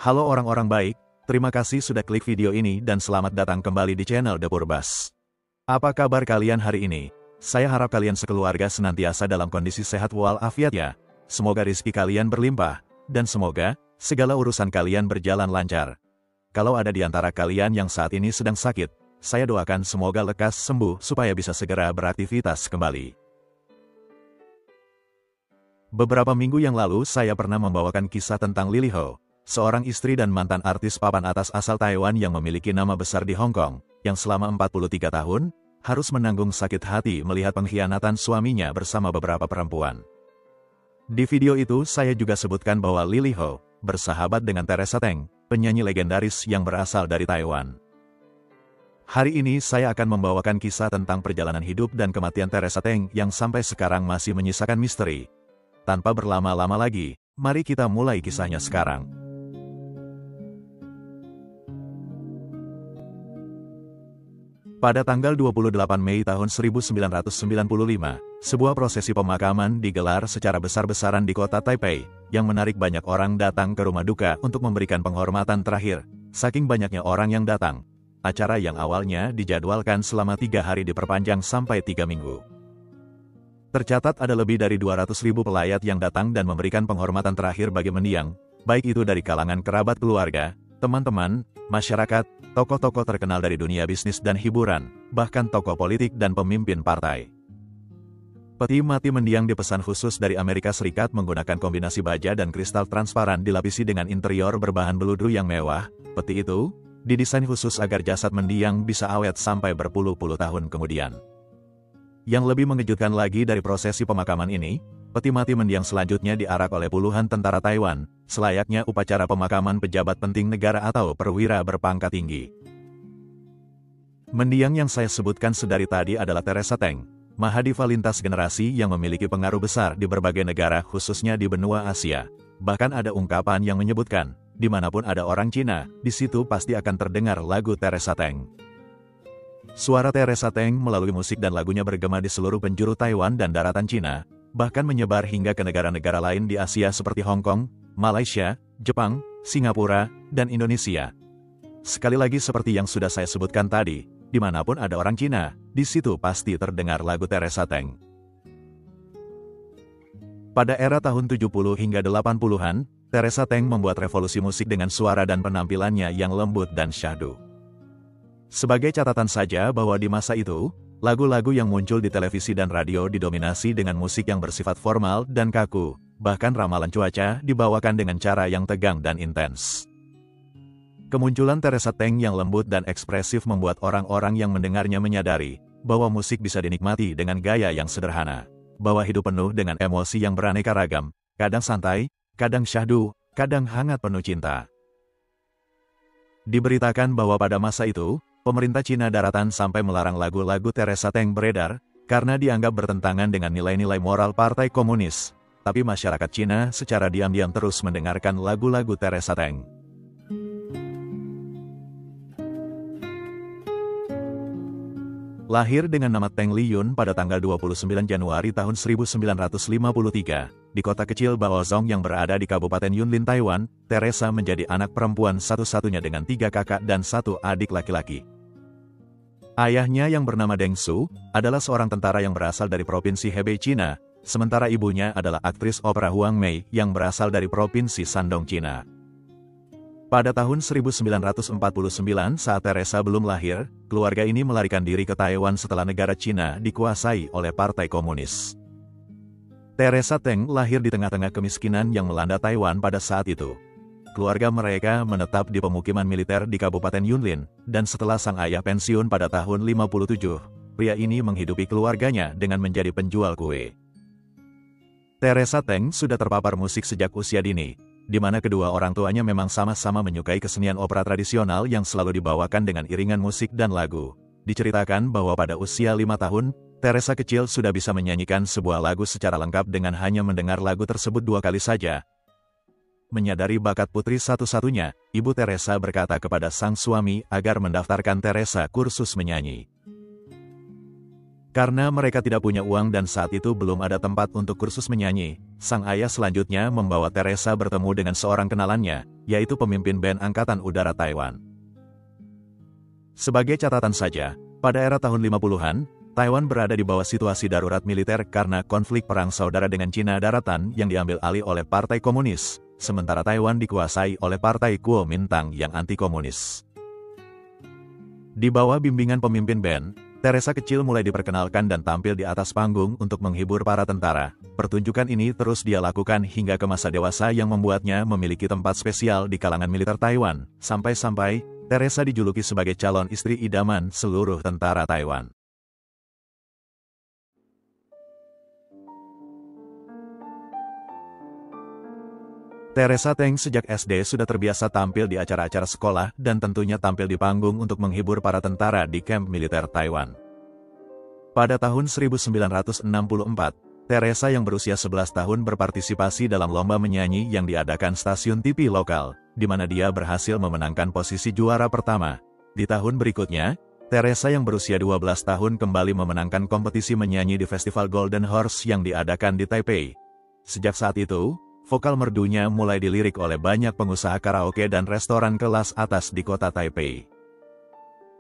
Halo orang-orang baik, terima kasih sudah klik video ini dan selamat datang kembali di channel The Purbas. Apa kabar kalian hari ini? Saya harap kalian sekeluarga senantiasa dalam kondisi sehat walafiat ya. Semoga rezeki kalian berlimpah, dan semoga segala urusan kalian berjalan lancar. Kalau ada di antara kalian yang saat ini sedang sakit, saya doakan semoga lekas sembuh supaya bisa segera beraktivitas kembali. Beberapa minggu yang lalu saya pernah membawakan kisah tentang Lily Ho, seorang istri dan mantan artis papan atas asal Taiwan yang memiliki nama besar di Hong Kong, yang selama 43 tahun, harus menanggung sakit hati melihat pengkhianatan suaminya bersama beberapa perempuan. Di video itu saya juga sebutkan bahwa Lily Ho bersahabat dengan Teresa Teng, penyanyi legendaris yang berasal dari Taiwan. Hari ini saya akan membawakan kisah tentang perjalanan hidup dan kematian Teresa Teng yang sampai sekarang masih menyisakan misteri. Tanpa berlama-lama lagi, mari kita mulai kisahnya sekarang. Pada tanggal 28 Mei tahun 1995, sebuah prosesi pemakaman digelar secara besar-besaran di kota Taipei, yang menarik banyak orang datang ke rumah duka untuk memberikan penghormatan terakhir. Saking banyaknya orang yang datang, acara yang awalnya dijadwalkan selama 3 hari diperpanjang sampai 3 minggu. Tercatat ada lebih dari 200.000 pelayat yang datang dan memberikan penghormatan terakhir bagi mendiang, baik itu dari kalangan kerabat keluarga, teman-teman, masyarakat, tokoh-tokoh terkenal dari dunia bisnis dan hiburan, bahkan tokoh politik dan pemimpin partai. Peti mati mendiang dipesan khusus dari Amerika Serikat menggunakan kombinasi baja dan kristal transparan dilapisi dengan interior berbahan beludru yang mewah. Peti itu didesain khusus agar jasad mendiang bisa awet sampai berpuluh-puluh tahun kemudian. Yang lebih mengejutkan lagi dari prosesi pemakaman ini, peti mati mendiang selanjutnya diarak oleh puluhan tentara Taiwan, selayaknya upacara pemakaman pejabat penting negara atau perwira berpangkat tinggi. Mendiang yang saya sebutkan sedari tadi adalah Teresa Teng, mahadiva lintas generasi yang memiliki pengaruh besar di berbagai negara khususnya di benua Asia. Bahkan ada ungkapan yang menyebutkan, dimanapun ada orang Cina, di situ pasti akan terdengar lagu Teresa Teng. Suara Teresa Teng melalui musik dan lagunya bergema di seluruh penjuru Taiwan dan daratan Cina, bahkan menyebar hingga ke negara-negara lain di Asia seperti Hong Kong, Malaysia, Jepang, Singapura, dan Indonesia. Sekali lagi seperti yang sudah saya sebutkan tadi, dimanapun ada orang Cina, di situ pasti terdengar lagu Teresa Teng. Pada era tahun 70 hingga 80-an, Teresa Teng membuat revolusi musik dengan suara dan penampilannya yang lembut dan syahdu. Sebagai catatan saja bahwa di masa itu, lagu-lagu yang muncul di televisi dan radio didominasi dengan musik yang bersifat formal dan kaku, bahkan ramalan cuaca dibawakan dengan cara yang tegang dan intens. Kemunculan Teresa Teng yang lembut dan ekspresif membuat orang-orang yang mendengarnya menyadari bahwa musik bisa dinikmati dengan gaya yang sederhana, bahwa hidup penuh dengan emosi yang beraneka ragam, kadang santai, kadang syahdu, kadang hangat penuh cinta. Diberitakan bahwa pada masa itu, pemerintah Cina daratan sampai melarang lagu-lagu Teresa Teng beredar, karena dianggap bertentangan dengan nilai-nilai moral Partai Komunis. Tapi masyarakat Cina secara diam-diam terus mendengarkan lagu-lagu Teresa Teng. Lahir dengan nama Teng Liyun pada tanggal 29 Januari tahun 1953, di kota kecil Baozong yang berada di Kabupaten Yunlin, Taiwan, Teresa menjadi anak perempuan satu-satunya dengan 3 kakak dan 1 adik laki-laki. Ayahnya yang bernama Deng Su, adalah seorang tentara yang berasal dari Provinsi Hebei, Cina, sementara ibunya adalah aktris opera Huang Mei yang berasal dari Provinsi Shandong, Cina. Pada tahun 1949 saat Teresa belum lahir, keluarga ini melarikan diri ke Taiwan setelah negara Cina dikuasai oleh Partai Komunis. Teresa Teng lahir di tengah-tengah kemiskinan yang melanda Taiwan pada saat itu. Keluarga mereka menetap di pemukiman militer di Kabupaten Yunlin, dan setelah sang ayah pensiun pada tahun 57, pria ini menghidupi keluarganya dengan menjadi penjual kue. Teresa Teng sudah terpapar musik sejak usia dini, di mana kedua orang tuanya memang sama-sama menyukai kesenian opera tradisional yang selalu dibawakan dengan iringan musik dan lagu. Diceritakan bahwa pada usia 5 tahun, Teresa kecil sudah bisa menyanyikan sebuah lagu secara lengkap dengan hanya mendengar lagu tersebut 2 kali saja. Menyadari bakat putri satu-satunya, Ibu Teresa berkata kepada sang suami agar mendaftarkan Teresa kursus menyanyi. Karena mereka tidak punya uang dan saat itu belum ada tempat untuk kursus menyanyi, sang ayah selanjutnya membawa Teresa bertemu dengan seorang kenalannya, yaitu pemimpin band Angkatan Udara Taiwan. Sebagai catatan saja, pada era tahun 50-an, Taiwan berada di bawah situasi darurat militer karena konflik perang saudara dengan Cina Daratan yang diambil alih oleh Partai Komunis, sementara Taiwan dikuasai oleh Partai Kuomintang yang anti-komunis. Di bawah bimbingan pemimpin band, Teresa kecil mulai diperkenalkan dan tampil di atas panggung untuk menghibur para tentara. Pertunjukan ini terus dia lakukan hingga ke masa dewasa yang membuatnya memiliki tempat spesial di kalangan militer Taiwan, sampai-sampai Teresa dijuluki sebagai calon istri idaman seluruh tentara Taiwan. Teresa Teng sejak SD sudah terbiasa tampil di acara-acara sekolah dan tentunya tampil di panggung untuk menghibur para tentara di kamp militer Taiwan. Pada tahun 1964, Teresa yang berusia 11 tahun berpartisipasi dalam lomba menyanyi yang diadakan stasiun TV lokal, di mana dia berhasil memenangkan posisi juara pertama. Di tahun berikutnya, Teresa yang berusia 12 tahun kembali memenangkan kompetisi menyanyi di Festival Golden Horse yang diadakan di Taipei. Sejak saat itu, vokal merdunya mulai dilirik oleh banyak pengusaha karaoke dan restoran kelas atas di kota Taipei.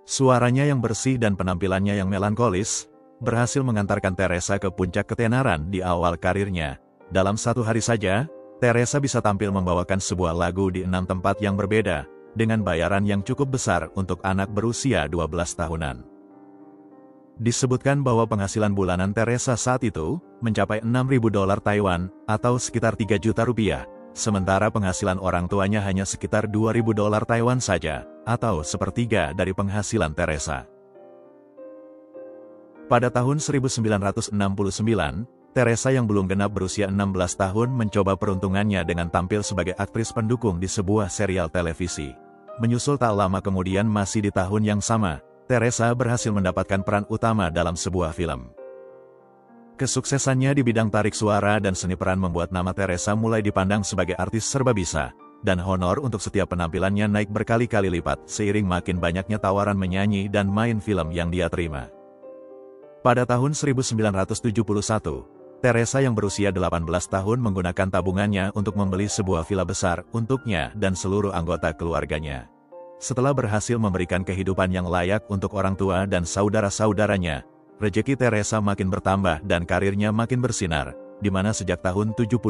Suaranya yang bersih dan penampilannya yang melankolis, berhasil mengantarkan Teresa ke puncak ketenaran di awal karirnya. Dalam satu hari saja, Teresa bisa tampil membawakan sebuah lagu di 6 tempat yang berbeda, dengan bayaran yang cukup besar untuk anak berusia 12 tahunan. Disebutkan bahwa penghasilan bulanan Teresa saat itu mencapai $6.000 Taiwan atau sekitar 3 juta rupiah, sementara penghasilan orang tuanya hanya sekitar $2.000 Taiwan saja, atau sepertiga dari penghasilan Teresa. Pada tahun 1969, Teresa yang belum genap berusia 16 tahun mencoba peruntungannya dengan tampil sebagai aktris pendukung di sebuah serial televisi. Menyusul tak lama kemudian masih di tahun yang sama, Teresa berhasil mendapatkan peran utama dalam sebuah film. Kesuksesannya di bidang tarik suara dan seni peran membuat nama Teresa mulai dipandang sebagai artis serba bisa, dan honor untuk setiap penampilannya naik berkali-kali lipat seiring makin banyaknya tawaran menyanyi dan main film yang dia terima. Pada tahun 1971, Teresa yang berusia 18 tahun menggunakan tabungannya untuk membeli sebuah villa besar untuknya dan seluruh anggota keluarganya. Setelah berhasil memberikan kehidupan yang layak untuk orang tua dan saudara-saudaranya, rejeki Teresa makin bertambah dan karirnya makin bersinar, di mana sejak tahun 72,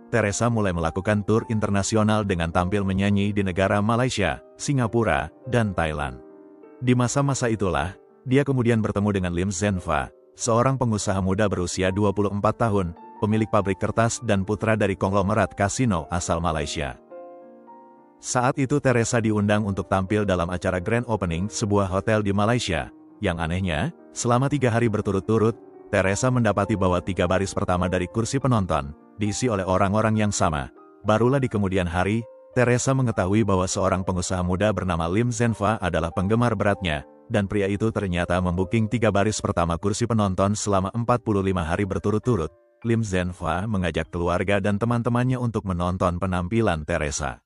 Teresa mulai melakukan tur internasional dengan tampil menyanyi di negara Malaysia, Singapura, dan Thailand. Di masa-masa itulah, dia kemudian bertemu dengan Lim Zenfa, seorang pengusaha muda berusia 24 tahun, pemilik pabrik kertas dan putra dari konglomerat kasino asal Malaysia. Saat itu Teresa diundang untuk tampil dalam acara grand opening sebuah hotel di Malaysia. Yang anehnya, selama 3 hari berturut-turut, Teresa mendapati bahwa 3 baris pertama dari kursi penonton diisi oleh orang-orang yang sama. Barulah di kemudian hari, Teresa mengetahui bahwa seorang pengusaha muda bernama Lim Zenfa adalah penggemar beratnya, dan pria itu ternyata membuking 3 baris pertama kursi penonton selama 45 hari berturut-turut. Lim Zenfa mengajak keluarga dan teman-temannya untuk menonton penampilan Teresa.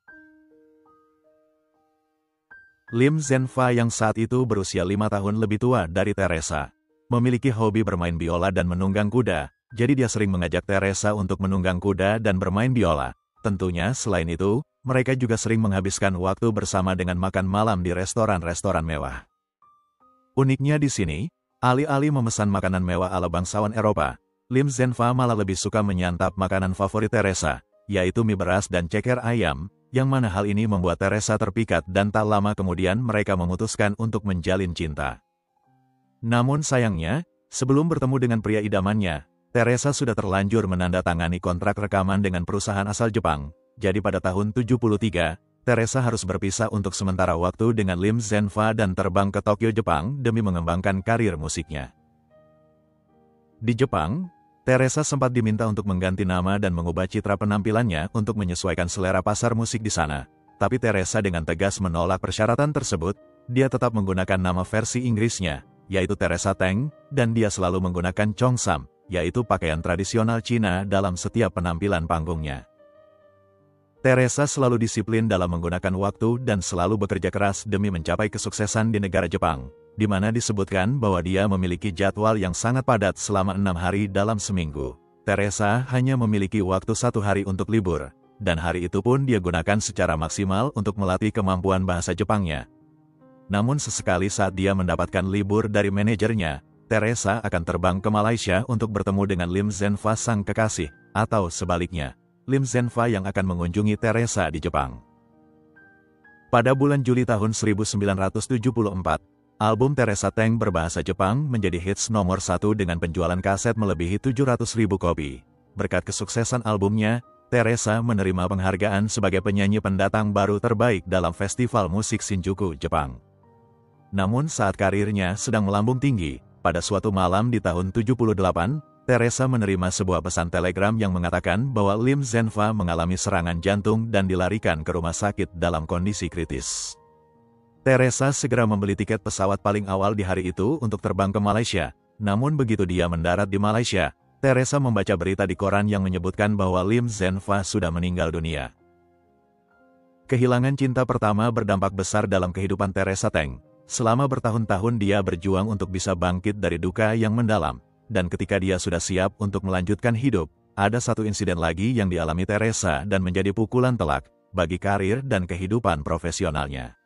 Lim Zenfa yang saat itu berusia 5 tahun lebih tua dari Teresa, memiliki hobi bermain biola dan menunggang kuda, jadi dia sering mengajak Teresa untuk menunggang kuda dan bermain biola. Tentunya selain itu, mereka juga sering menghabiskan waktu bersama dengan makan malam di restoran-restoran mewah. Uniknya di sini, alih-alih memesan makanan mewah ala bangsawan Eropa, Lim Zenfa malah lebih suka menyantap makanan favorit Teresa, yaitu mie beras dan ceker ayam, yang mana hal ini membuat Teresa terpikat dan tak lama kemudian mereka memutuskan untuk menjalin cinta. Namun sayangnya, sebelum bertemu dengan pria idamannya, Teresa sudah terlanjur menandatangani kontrak rekaman dengan perusahaan asal Jepang. Jadi pada tahun 73, Teresa harus berpisah untuk sementara waktu dengan Lim Zenfa dan terbang ke Tokyo, Jepang demi mengembangkan karir musiknya. Di Jepang, Teresa sempat diminta untuk mengganti nama dan mengubah citra penampilannya untuk menyesuaikan selera pasar musik di sana. Tapi Teresa dengan tegas menolak persyaratan tersebut, dia tetap menggunakan nama versi Inggrisnya, yaitu Teresa Teng, dan dia selalu menggunakan Cheongsam, yaitu pakaian tradisional Cina dalam setiap penampilan panggungnya. Teresa selalu disiplin dalam menggunakan waktu dan selalu bekerja keras demi mencapai kesuksesan di negara Jepang, di mana disebutkan bahwa dia memiliki jadwal yang sangat padat selama 6 hari dalam seminggu. Teresa hanya memiliki waktu 1 hari untuk libur, dan hari itu pun dia gunakan secara maksimal untuk melatih kemampuan bahasa Jepangnya. Namun sesekali saat dia mendapatkan libur dari manajernya, Teresa akan terbang ke Malaysia untuk bertemu dengan Lim Zenfa sang kekasih, atau sebaliknya, Lim Zenfa yang akan mengunjungi Teresa di Jepang. Pada bulan Juli tahun 1974, album Teresa Teng berbahasa Jepang menjadi hits nomor 1 dengan penjualan kaset melebihi 700.000 kopi. Berkat kesuksesan albumnya, Teresa menerima penghargaan sebagai penyanyi pendatang baru terbaik dalam Festival Musik Shinjuku, Jepang. Namun saat karirnya sedang melambung tinggi, pada suatu malam di tahun 78, Teresa menerima sebuah pesan telegram yang mengatakan bahwa Lim Zenfa mengalami serangan jantung dan dilarikan ke rumah sakit dalam kondisi kritis. Teresa segera membeli tiket pesawat paling awal di hari itu untuk terbang ke Malaysia. Namun begitu dia mendarat di Malaysia, Teresa membaca berita di koran yang menyebutkan bahwa Lim Zenfa sudah meninggal dunia. Kehilangan cinta pertama berdampak besar dalam kehidupan Teresa Teng. Selama bertahun-tahun dia berjuang untuk bisa bangkit dari duka yang mendalam. Dan ketika dia sudah siap untuk melanjutkan hidup, ada satu insiden lagi yang dialami Teresa dan menjadi pukulan telak bagi karir dan kehidupan profesionalnya.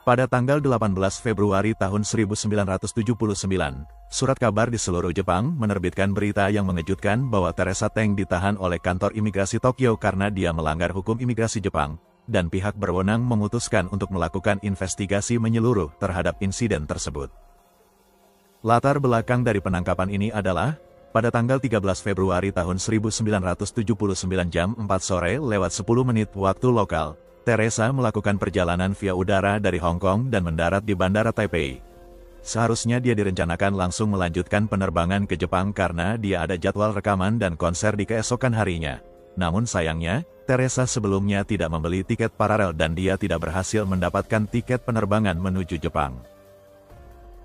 Pada tanggal 18 Februari tahun 1979, surat kabar di seluruh Jepang menerbitkan berita yang mengejutkan bahwa Teresa Teng ditahan oleh kantor imigrasi Tokyo karena dia melanggar hukum imigrasi Jepang, dan pihak berwenang memutuskan untuk melakukan investigasi menyeluruh terhadap insiden tersebut. Latar belakang dari penangkapan ini adalah, pada tanggal 13 Februari tahun 1979 jam 4 sore lewat 10 menit waktu lokal, Teresa melakukan perjalanan via udara dari Hong Kong dan mendarat di Bandara Taipei. Seharusnya dia direncanakan langsung melanjutkan penerbangan ke Jepang karena dia ada jadwal rekaman dan konser di keesokan harinya. Namun sayangnya, Teresa sebelumnya tidak membeli tiket paralel dan dia tidak berhasil mendapatkan tiket penerbangan menuju Jepang.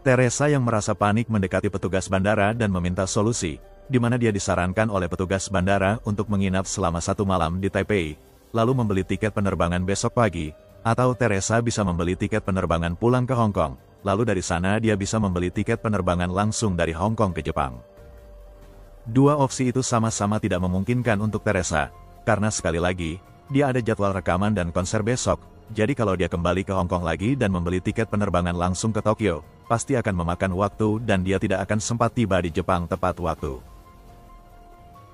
Teresa yang merasa panik mendekati petugas bandara dan meminta solusi, di mana dia disarankan oleh petugas bandara untuk menginap selama 1 malam di Taipei, lalu membeli tiket penerbangan besok pagi, atau Teresa bisa membeli tiket penerbangan pulang ke Hong Kong, lalu dari sana dia bisa membeli tiket penerbangan langsung dari Hong Kong ke Jepang. Dua opsi itu sama-sama tidak memungkinkan untuk Teresa, karena sekali lagi, dia ada jadwal rekaman dan konser besok, jadi kalau dia kembali ke Hong Kong lagi dan membeli tiket penerbangan langsung ke Tokyo, pasti akan memakan waktu dan dia tidak akan sempat tiba di Jepang tepat waktu.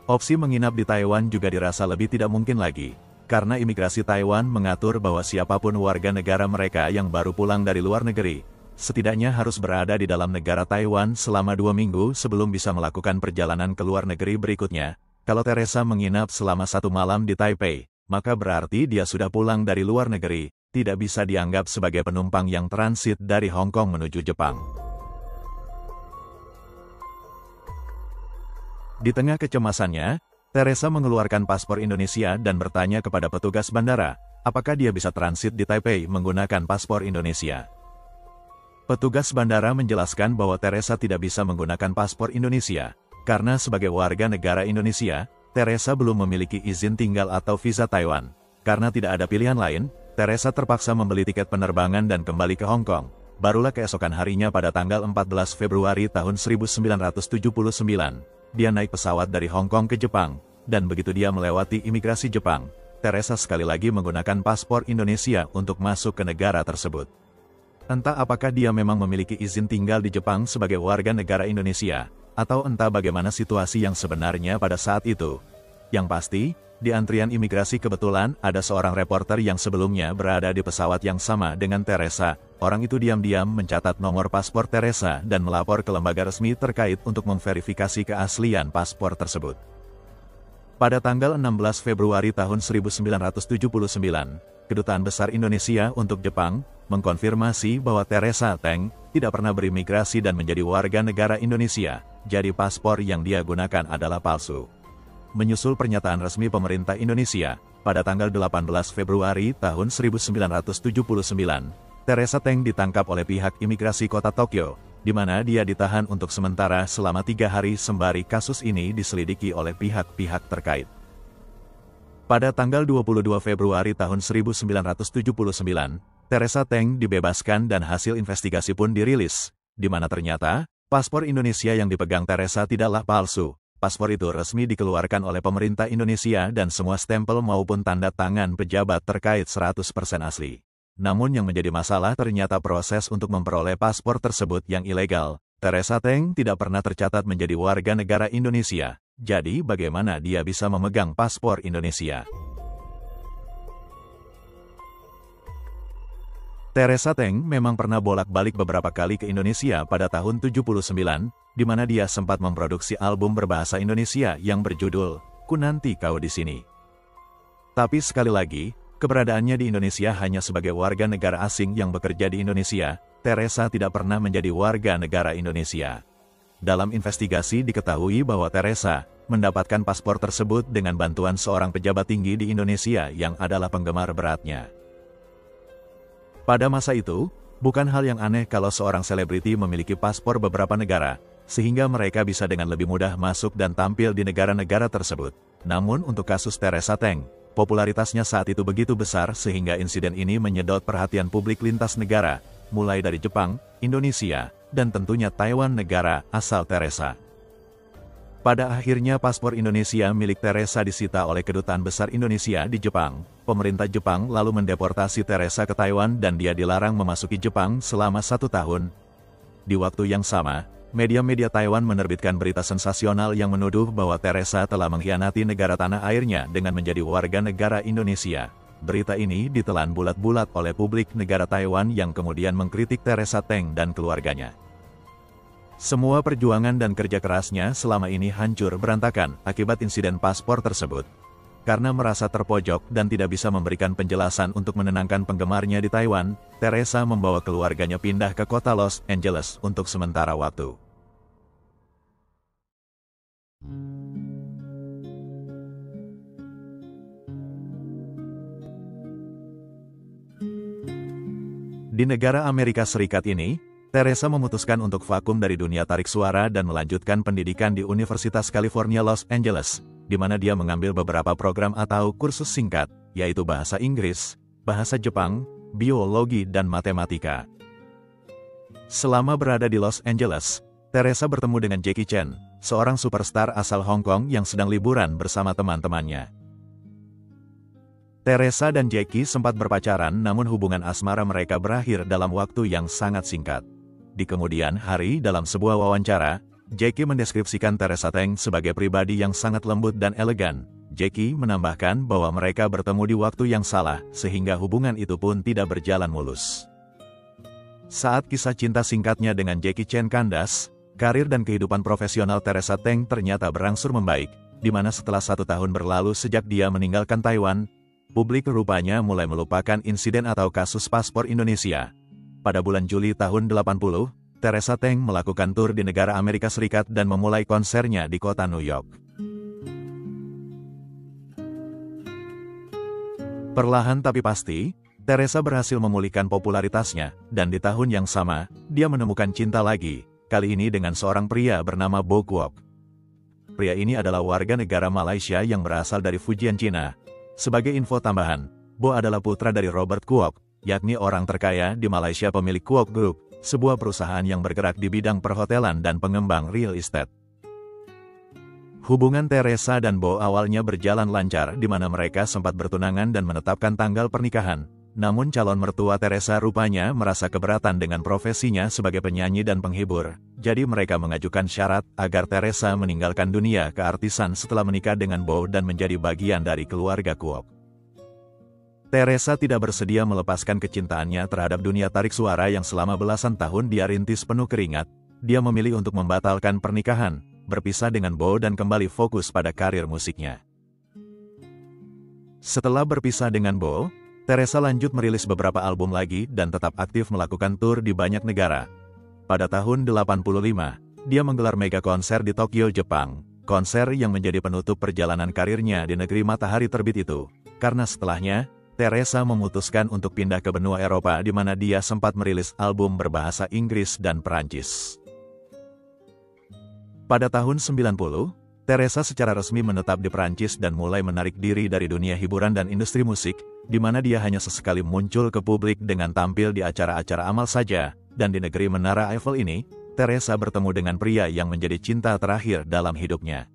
Opsi menginap di Taiwan juga dirasa lebih tidak mungkin lagi, karena imigrasi Taiwan mengatur bahwa siapapun warga negara mereka yang baru pulang dari luar negeri, setidaknya harus berada di dalam negara Taiwan selama 2 minggu sebelum bisa melakukan perjalanan ke luar negeri berikutnya. Kalau Teresa menginap selama 1 malam di Taipei, maka berarti dia sudah pulang dari luar negeri, tidak bisa dianggap sebagai penumpang yang transit dari Hong Kong menuju Jepang. Di tengah kecemasannya, Teresa mengeluarkan paspor Indonesia dan bertanya kepada petugas bandara, apakah dia bisa transit di Taipei menggunakan paspor Indonesia. Petugas bandara menjelaskan bahwa Teresa tidak bisa menggunakan paspor Indonesia, karena sebagai warga negara Indonesia, Teresa belum memiliki izin tinggal atau visa Taiwan. Karena tidak ada pilihan lain, Teresa terpaksa membeli tiket penerbangan dan kembali ke Hong Kong. Barulah keesokan harinya pada tanggal 14 Februari tahun 1979, dia naik pesawat dari Hong Kong ke Jepang, dan begitu dia melewati imigrasi Jepang, Teresa sekali lagi menggunakan paspor Indonesia untuk masuk ke negara tersebut. Entah apakah dia memang memiliki izin tinggal di Jepang sebagai warga negara Indonesia, atau entah bagaimana situasi yang sebenarnya pada saat itu. Yang pasti, di antrian imigrasi kebetulan ada seorang reporter yang sebelumnya berada di pesawat yang sama dengan Teresa. Orang itu diam-diam mencatat nomor paspor Teresa dan melapor ke lembaga resmi terkait untuk memverifikasi keaslian paspor tersebut. Pada tanggal 16 Februari tahun 1979, Kedutaan Besar Indonesia untuk Jepang mengkonfirmasi bahwa Teresa Teng tidak pernah berimigrasi dan menjadi warga negara Indonesia, jadi paspor yang dia gunakan adalah palsu. Menyusul pernyataan resmi pemerintah Indonesia, pada tanggal 18 Februari tahun 1979, Teresa Teng ditangkap oleh pihak imigrasi kota Tokyo, di mana dia ditahan untuk sementara selama 3 hari sembari kasus ini diselidiki oleh pihak-pihak terkait. Pada tanggal 22 Februari tahun 1979, Teresa Teng dibebaskan dan hasil investigasi pun dirilis. di mana ternyata paspor Indonesia yang dipegang Teresa tidaklah palsu. Paspor itu resmi dikeluarkan oleh pemerintah Indonesia dan semua stempel maupun tanda tangan pejabat terkait 100% asli. Namun yang menjadi masalah ternyata proses untuk memperoleh paspor tersebut yang ilegal. Teresa Teng tidak pernah tercatat menjadi warga negara Indonesia. Jadi bagaimana dia bisa memegang paspor Indonesia? Teresa Teng memang pernah bolak-balik beberapa kali ke Indonesia pada tahun 79, di mana dia sempat memproduksi album berbahasa Indonesia yang berjudul Ku Nanti Kau di Sini. Tapi sekali lagi, keberadaannya di Indonesia hanya sebagai warga negara asing yang bekerja di Indonesia. Teresa tidak pernah menjadi warga negara Indonesia. Dalam investigasi diketahui bahwa Teresa mendapatkan paspor tersebut dengan bantuan seorang pejabat tinggi di Indonesia yang adalah penggemar beratnya. Pada masa itu, bukan hal yang aneh kalau seorang selebriti memiliki paspor beberapa negara, sehingga mereka bisa dengan lebih mudah masuk dan tampil di negara-negara tersebut. Namun untuk kasus Teresa Teng, popularitasnya saat itu begitu besar sehingga insiden ini menyedot perhatian publik lintas negara, mulai dari Jepang, Indonesia, dan tentunya Taiwan negara asal Teresa. Pada akhirnya paspor Indonesia milik Teresa disita oleh Kedutaan Besar Indonesia di Jepang. Pemerintah Jepang lalu mendeportasi Teresa ke Taiwan dan dia dilarang memasuki Jepang selama 1 tahun. Di waktu yang sama, media-media Taiwan menerbitkan berita sensasional yang menuduh bahwa Teresa telah mengkhianati negara tanah airnya dengan menjadi warga negara Indonesia. Berita ini ditelan bulat-bulat oleh publik negara Taiwan yang kemudian mengkritik Teresa Teng dan keluarganya. Semua perjuangan dan kerja kerasnya selama ini hancur berantakan akibat insiden paspor tersebut. Karena merasa terpojok dan tidak bisa memberikan penjelasan untuk menenangkan penggemarnya di Taiwan, Teresa membawa keluarganya pindah ke kota Los Angeles untuk sementara waktu. Di negara Amerika Serikat ini, Teresa memutuskan untuk vakum dari dunia tarik suara dan melanjutkan pendidikan di Universitas California Los Angeles, di mana dia mengambil beberapa program atau kursus singkat, yaitu bahasa Inggris, bahasa Jepang, biologi, dan matematika. Selama berada di Los Angeles, Teresa bertemu dengan Jackie Chan, seorang superstar asal Hong Kong yang sedang liburan bersama teman-temannya. Teresa dan Jackie sempat berpacaran, namun hubungan asmara mereka berakhir dalam waktu yang sangat singkat. Di kemudian hari dalam sebuah wawancara, Jackie mendeskripsikan Teresa Teng sebagai pribadi yang sangat lembut dan elegan. Jackie menambahkan bahwa mereka bertemu di waktu yang salah, sehingga hubungan itu pun tidak berjalan mulus. Saat kisah cinta singkatnya dengan Jackie Chan kandas, karir dan kehidupan profesional Teresa Teng ternyata berangsur membaik, di mana setelah 1 tahun berlalu sejak dia meninggalkan Taiwan, publik rupanya mulai melupakan insiden atau kasus paspor Indonesia. Pada bulan Juli tahun 80, Teresa Teng melakukan tur di negara Amerika Serikat dan memulai konsernya di kota New York. Perlahan tapi pasti, Teresa berhasil memulihkan popularitasnya, dan di tahun yang sama, dia menemukan cinta lagi, kali ini dengan seorang pria bernama Bo Kuok. Pria ini adalah warga negara Malaysia yang berasal dari Fujian, Cina. Sebagai info tambahan, Bo adalah putra dari Robert Kuok, yakni orang terkaya di Malaysia pemilik Kuok Group, sebuah perusahaan yang bergerak di bidang perhotelan dan pengembang real estate. Hubungan Teresa dan Bo awalnya berjalan lancar di mana mereka sempat bertunangan dan menetapkan tanggal pernikahan. Namun calon mertua Teresa rupanya merasa keberatan dengan profesinya sebagai penyanyi dan penghibur. Jadi mereka mengajukan syarat agar Teresa meninggalkan dunia keartisan setelah menikah dengan Bo dan menjadi bagian dari keluarga Kuok. Teresa tidak bersedia melepaskan kecintaannya terhadap dunia tarik suara yang selama belasan tahun dia rintis penuh keringat. Dia memilih untuk membatalkan pernikahan, berpisah dengan Bo dan kembali fokus pada karir musiknya. Setelah berpisah dengan Bo, Teresa lanjut merilis beberapa album lagi dan tetap aktif melakukan tur di banyak negara. Pada tahun 85, dia menggelar mega konser di Tokyo, Jepang. Konser yang menjadi penutup perjalanan karirnya di negeri matahari terbit itu. Karena setelahnya, Teresa memutuskan untuk pindah ke benua Eropa di mana dia sempat merilis album berbahasa Inggris dan Perancis. Pada tahun 90, Teresa secara resmi menetap di Perancis dan mulai menarik diri dari dunia hiburan dan industri musik, di mana dia hanya sesekali muncul ke publik dengan tampil di acara-acara amal saja. dan di negeri Menara Eiffel ini, Teresa bertemu dengan pria yang menjadi cinta terakhir dalam hidupnya.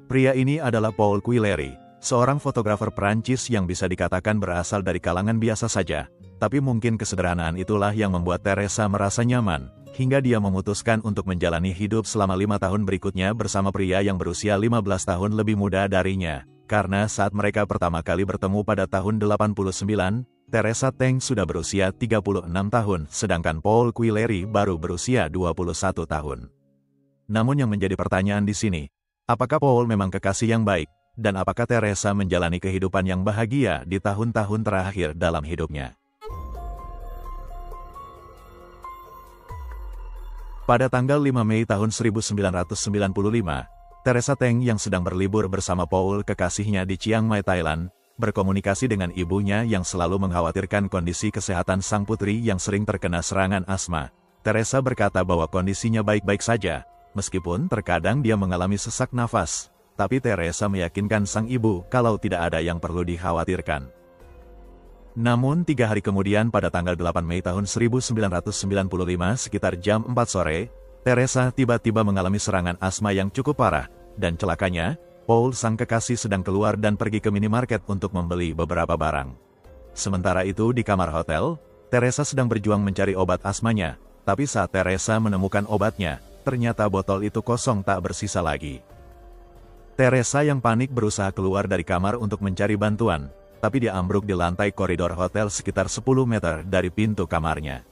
Pria ini adalah Paul Quilleri, seorang fotografer Prancis yang bisa dikatakan berasal dari kalangan biasa saja, tapi mungkin kesederhanaan itulah yang membuat Teresa merasa nyaman, hingga dia memutuskan untuk menjalani hidup selama 5 tahun berikutnya bersama pria yang berusia 15 tahun lebih muda darinya. Karena saat mereka pertama kali bertemu pada tahun 89, Teresa Teng sudah berusia 36 tahun, sedangkan Paul Quilleri baru berusia 21 tahun. Namun yang menjadi pertanyaan di sini, apakah Paul memang kekasih yang baik, dan apakah Teresa menjalani kehidupan yang bahagia di tahun-tahun terakhir dalam hidupnya? Pada tanggal 5 Mei tahun 1995, Teresa Teng yang sedang berlibur bersama Paul kekasihnya di Chiang Mai, Thailand, berkomunikasi dengan ibunya yang selalu mengkhawatirkan kondisi kesehatan sang putri yang sering terkena serangan asma. Teresa berkata bahwa kondisinya baik-baik saja, meskipun terkadang dia mengalami sesak nafas, tapi Teresa meyakinkan sang ibu kalau tidak ada yang perlu dikhawatirkan. Namun 3 hari kemudian pada tanggal 8 Mei tahun 1995 sekitar jam 4 sore, Teresa tiba-tiba mengalami serangan asma yang cukup parah, dan celakanya, Paul sang kekasih sedang keluar dan pergi ke minimarket untuk membeli beberapa barang. Sementara itu di kamar hotel, Teresa sedang berjuang mencari obat asmanya, tapi saat Teresa menemukan obatnya, ternyata botol itu kosong tak bersisa lagi. Teresa yang panik berusaha keluar dari kamar untuk mencari bantuan, tapi dia ambruk di lantai koridor hotel sekitar 10 meter dari pintu kamarnya.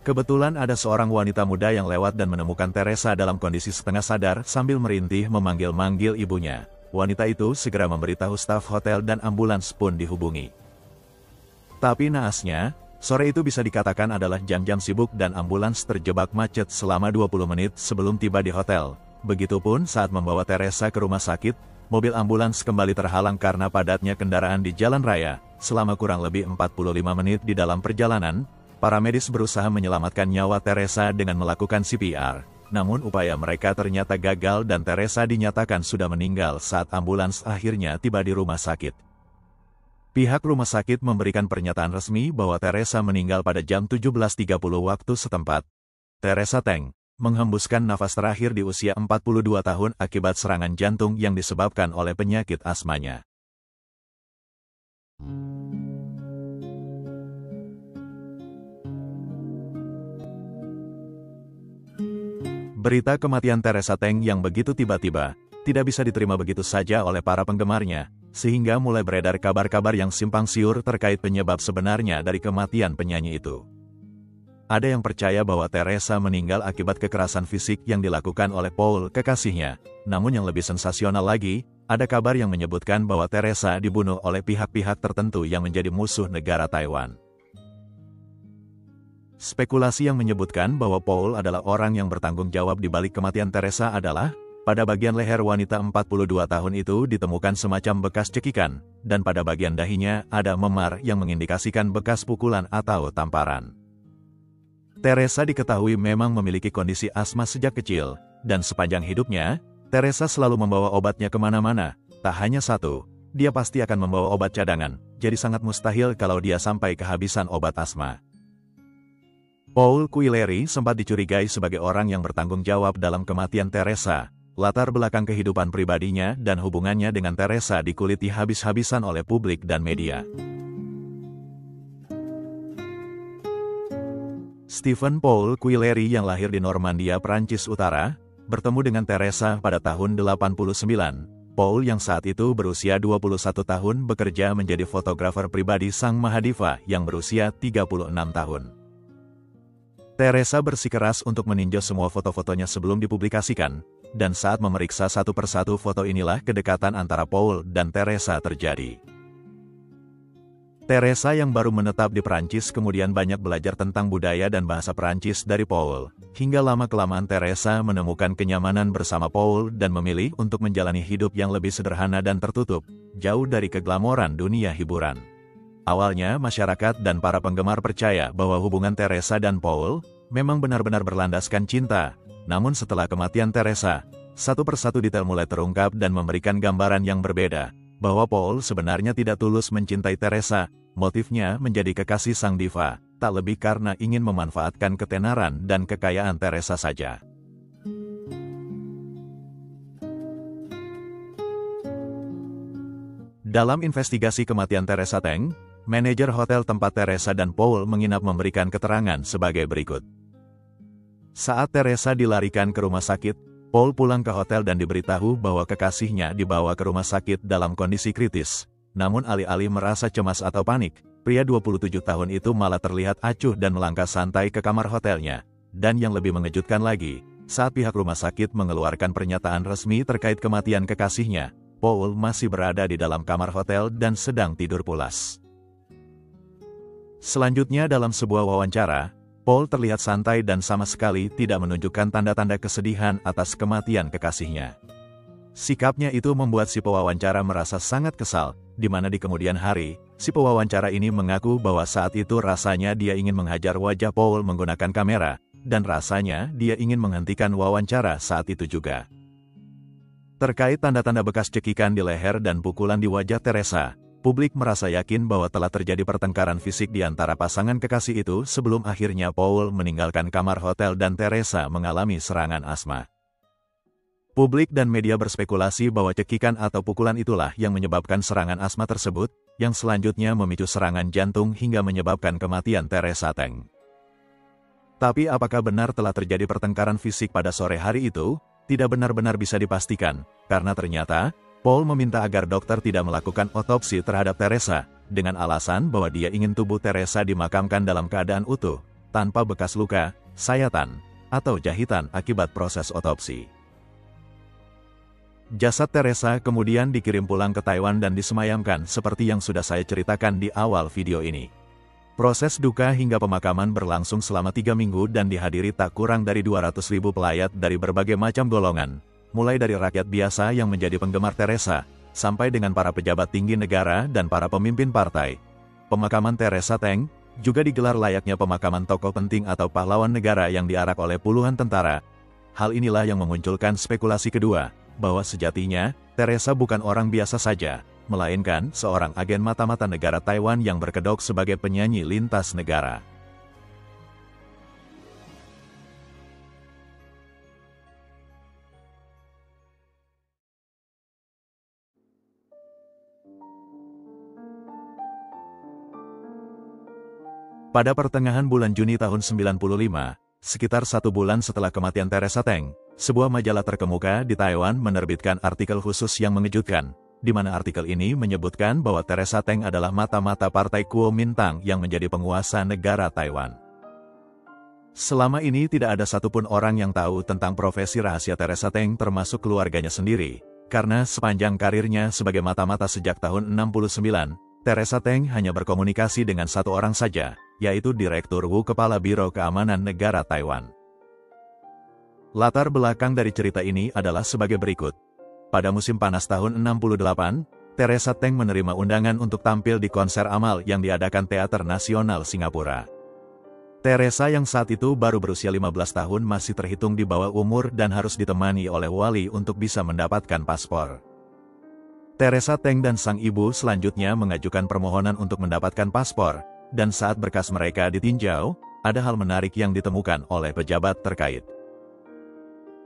Kebetulan ada seorang wanita muda yang lewat dan menemukan Teresa dalam kondisi setengah sadar sambil merintih memanggil-manggil ibunya. Wanita itu segera memberitahu staf hotel dan ambulans pun dihubungi. Tapi naasnya, sore itu bisa dikatakan adalah jam-jam sibuk dan ambulans terjebak macet selama 20 menit sebelum tiba di hotel. Begitupun saat membawa Teresa ke rumah sakit, mobil ambulans kembali terhalang karena padatnya kendaraan di jalan raya. Selama kurang lebih 45 menit di dalam perjalanan, para medis berusaha menyelamatkan nyawa Teresa dengan melakukan CPR. Namun upaya mereka ternyata gagal dan Teresa dinyatakan sudah meninggal saat ambulans akhirnya tiba di rumah sakit. Pihak rumah sakit memberikan pernyataan resmi bahwa Teresa meninggal pada jam 17.30 waktu setempat. Teresa Teng menghembuskan nafas terakhir di usia 42 tahun akibat serangan jantung yang disebabkan oleh penyakit asmanya. Berita kematian Teresa Teng yang begitu tiba-tiba, tidak bisa diterima begitu saja oleh para penggemarnya, sehingga mulai beredar kabar-kabar yang simpang siur terkait penyebab sebenarnya dari kematian penyanyi itu. Ada yang percaya bahwa Teresa meninggal akibat kekerasan fisik yang dilakukan oleh Paul, kekasihnya. Namun yang lebih sensasional lagi, ada kabar yang menyebutkan bahwa Teresa dibunuh oleh pihak-pihak tertentu yang menjadi musuh negara Taiwan. Spekulasi yang menyebutkan bahwa Paul adalah orang yang bertanggung jawab di balik kematian Teresa adalah, pada bagian leher wanita 42 tahun itu ditemukan semacam bekas cekikan, dan pada bagian dahinya ada memar yang mengindikasikan bekas pukulan atau tamparan. Teresa diketahui memang memiliki kondisi asma sejak kecil, dan sepanjang hidupnya, Teresa selalu membawa obatnya kemana-mana. Tak hanya satu, dia pasti akan membawa obat cadangan, jadi sangat mustahil kalau dia sampai kehabisan obat asma. Paul Quilleri sempat dicurigai sebagai orang yang bertanggung jawab dalam kematian Teresa. Latar belakang kehidupan pribadinya dan hubungannya dengan Teresa dikuliti habis-habisan oleh publik dan media. Stephen Paul Quilleri yang lahir di Normandia, Prancis Utara, bertemu dengan Teresa pada tahun 89. Paul yang saat itu berusia 21 tahun bekerja menjadi fotografer pribadi sang Mahadiva yang berusia 36 tahun. Teresa bersikeras untuk meninjau semua foto-fotonya sebelum dipublikasikan, dan saat memeriksa satu persatu foto inilah kedekatan antara Paul dan Teresa terjadi. Teresa yang baru menetap di Prancis kemudian banyak belajar tentang budaya dan bahasa Prancis dari Paul, hingga lama-kelamaan Teresa menemukan kenyamanan bersama Paul dan memilih untuk menjalani hidup yang lebih sederhana dan tertutup, jauh dari keglamoran dunia hiburan. Awalnya masyarakat dan para penggemar percaya bahwa hubungan Teresa dan Paul memang benar-benar berlandaskan cinta. Namun setelah kematian Teresa, satu persatu detail mulai terungkap dan memberikan gambaran yang berbeda, bahwa Paul sebenarnya tidak tulus mencintai Teresa, motifnya menjadi kekasih sang diva. tak lebih karena ingin memanfaatkan ketenaran dan kekayaan Teresa saja. Dalam investigasi kematian Teresa Teng, manajer hotel tempat Teresa dan Paul menginap memberikan keterangan sebagai berikut. Saat Teresa dilarikan ke rumah sakit, Paul pulang ke hotel dan diberitahu bahwa kekasihnya dibawa ke rumah sakit dalam kondisi kritis. Namun alih-alih merasa cemas atau panik, pria 27 tahun itu malah terlihat acuh dan melangkah santai ke kamar hotelnya. Dan yang lebih mengejutkan lagi, saat pihak rumah sakit mengeluarkan pernyataan resmi terkait kematian kekasihnya, Paul masih berada di dalam kamar hotel dan sedang tidur pulas. Selanjutnya dalam sebuah wawancara, Paul terlihat santai dan sama sekali tidak menunjukkan tanda-tanda kesedihan atas kematian kekasihnya. Sikapnya itu membuat si pewawancara merasa sangat kesal, di mana di kemudian hari, si pewawancara ini mengaku bahwa saat itu rasanya dia ingin menghajar wajah Paul menggunakan kamera, dan rasanya dia ingin menghentikan wawancara saat itu juga. Terkait tanda-tanda bekas cekikan di leher dan pukulan di wajah Teresa, publik merasa yakin bahwa telah terjadi pertengkaran fisik di antara pasangan kekasih itu sebelum akhirnya Paul meninggalkan kamar hotel dan Teresa mengalami serangan asma. Publik dan media berspekulasi bahwa cekikan atau pukulan itulah yang menyebabkan serangan asma tersebut, yang selanjutnya memicu serangan jantung hingga menyebabkan kematian Teresa Teng. Tapi apakah benar telah terjadi pertengkaran fisik pada sore hari itu? Tidak benar-benar bisa dipastikan, karena ternyata, Paul meminta agar dokter tidak melakukan otopsi terhadap Teresa, dengan alasan bahwa dia ingin tubuh Teresa dimakamkan dalam keadaan utuh, tanpa bekas luka, sayatan, atau jahitan akibat proses otopsi. Jasad Teresa kemudian dikirim pulang ke Taiwan dan disemayamkan seperti yang sudah saya ceritakan di awal video ini. Proses duka hingga pemakaman berlangsung selama 3 minggu dan dihadiri tak kurang dari 200.000 pelayat dari berbagai macam golongan, mulai dari rakyat biasa yang menjadi penggemar Teresa, sampai dengan para pejabat tinggi negara dan para pemimpin partai. Pemakaman Teresa Teng juga digelar layaknya pemakaman tokoh penting atau pahlawan negara yang diarak oleh puluhan tentara. Hal inilah yang memunculkan spekulasi kedua, bahwa sejatinya, Teresa bukan orang biasa saja, melainkan seorang agen mata-mata negara Taiwan yang berkedok sebagai penyanyi lintas negara. Pada pertengahan bulan Juni tahun 95, sekitar 1 bulan setelah kematian Teresa Teng, sebuah majalah terkemuka di Taiwan menerbitkan artikel khusus yang mengejutkan, di mana artikel ini menyebutkan bahwa Teresa Teng adalah mata-mata Partai Kuomintang yang menjadi penguasa negara Taiwan. Selama ini tidak ada satupun orang yang tahu tentang profesi rahasia Teresa Teng termasuk keluarganya sendiri, karena sepanjang karirnya sebagai mata-mata sejak tahun 69, Teresa Teng hanya berkomunikasi dengan satu orang saja, yaitu Direktur Wu Kepala Biro Keamanan Negara Taiwan. Latar belakang dari cerita ini adalah sebagai berikut. Pada musim panas tahun 68, Teresa Teng menerima undangan untuk tampil di konser amal yang diadakan Teater Nasional Singapura. Teresa yang saat itu baru berusia 15 tahun masih terhitung di bawah umur dan harus ditemani oleh wali untuk bisa mendapatkan paspor. Teresa Teng dan sang ibu selanjutnya mengajukan permohonan untuk mendapatkan paspor, dan saat berkas mereka ditinjau, ada hal menarik yang ditemukan oleh pejabat terkait.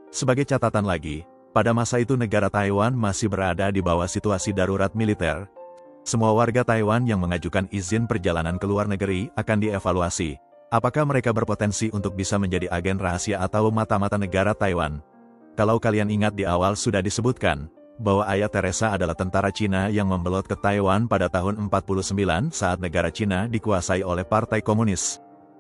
Sebagai catatan lagi, pada masa itu negara Taiwan masih berada di bawah situasi darurat militer. Semua warga Taiwan yang mengajukan izin perjalanan ke luar negeri akan dievaluasi, apakah mereka berpotensi untuk bisa menjadi agen rahasia atau mata-mata negara Taiwan. Kalau kalian ingat di awal sudah disebutkan, bahwa ayah Teresa adalah tentara Cina yang membelot ke Taiwan pada tahun 49 saat negara Cina dikuasai oleh Partai Komunis.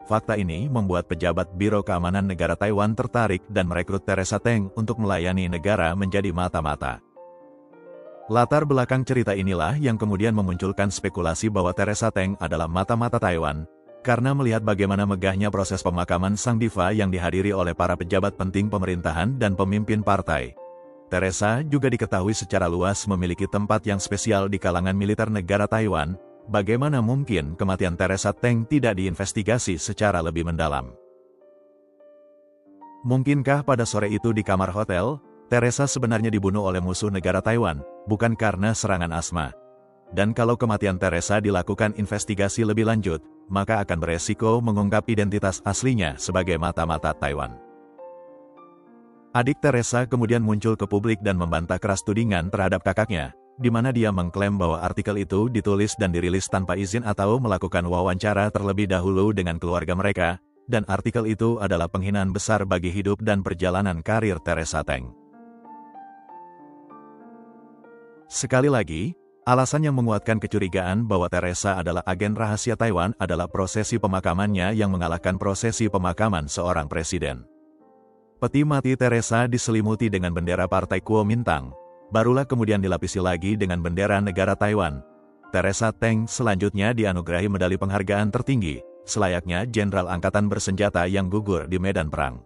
Fakta ini membuat pejabat Biro Keamanan Negara Taiwan tertarik dan merekrut Teresa Teng untuk melayani negara menjadi mata-mata. Latar belakang cerita inilah yang kemudian memunculkan spekulasi bahwa Teresa Teng adalah mata-mata Taiwan, karena melihat bagaimana megahnya proses pemakaman sang diva yang dihadiri oleh para pejabat penting pemerintahan dan pemimpin partai. Teresa juga diketahui secara luas memiliki tempat yang spesial di kalangan militer negara Taiwan. Bagaimana mungkin kematian Teresa Teng tidak diinvestigasi secara lebih mendalam? Mungkinkah pada sore itu di kamar hotel, Teresa sebenarnya dibunuh oleh musuh negara Taiwan, bukan karena serangan asma? Dan kalau kematian Teresa dilakukan investigasi lebih lanjut, maka akan beresiko mengungkap identitas aslinya sebagai mata-mata Taiwan. Adik Teresa kemudian muncul ke publik dan membantah keras tudingan terhadap kakaknya, di mana dia mengklaim bahwa artikel itu ditulis dan dirilis tanpa izin atau melakukan wawancara terlebih dahulu dengan keluarga mereka, dan artikel itu adalah penghinaan besar bagi hidup dan perjalanan karir Teresa Teng. Sekali lagi, alasan yang menguatkan kecurigaan bahwa Teresa adalah agen rahasia Taiwan adalah prosesi pemakamannya yang mengalahkan prosesi pemakaman seorang presiden. Peti mati Teresa diselimuti dengan bendera Partai Kuomintang, barulah kemudian dilapisi lagi dengan bendera negara Taiwan. Teresa Teng selanjutnya dianugerahi medali penghargaan tertinggi, selayaknya jenderal angkatan bersenjata yang gugur di medan perang.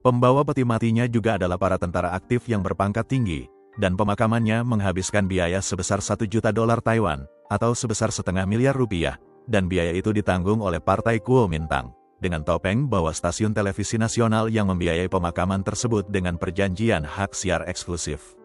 Pembawa peti matinya juga adalah para tentara aktif yang berpangkat tinggi, dan pemakamannya menghabiskan biaya sebesar 1 juta dolar Taiwan, atau sebesar setengah miliar rupiah, dan biaya itu ditanggung oleh Partai Kuomintang, dengan topeng bahwa stasiun televisi nasional yang membiayai pemakaman tersebut dengan perjanjian hak siar eksklusif.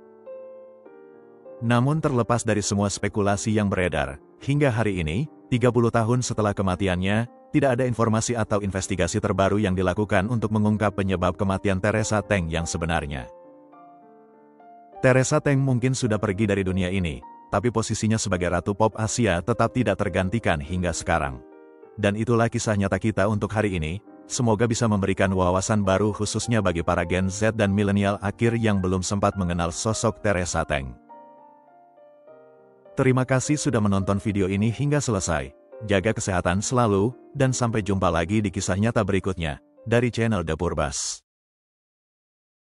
Namun terlepas dari semua spekulasi yang beredar, hingga hari ini, 30 tahun setelah kematiannya, tidak ada informasi atau investigasi terbaru yang dilakukan untuk mengungkap penyebab kematian Teresa Teng yang sebenarnya. Teresa Teng mungkin sudah pergi dari dunia ini, tapi posisinya sebagai Ratu Pop Asia tetap tidak tergantikan hingga sekarang. Dan itulah kisah nyata kita untuk hari ini, semoga bisa memberikan wawasan baru khususnya bagi para Gen Z dan milenial akhir yang belum sempat mengenal sosok Teresa Teng. Terima kasih sudah menonton video ini hingga selesai, jaga kesehatan selalu, dan sampai jumpa lagi di kisah nyata berikutnya, dari channel The Purbas.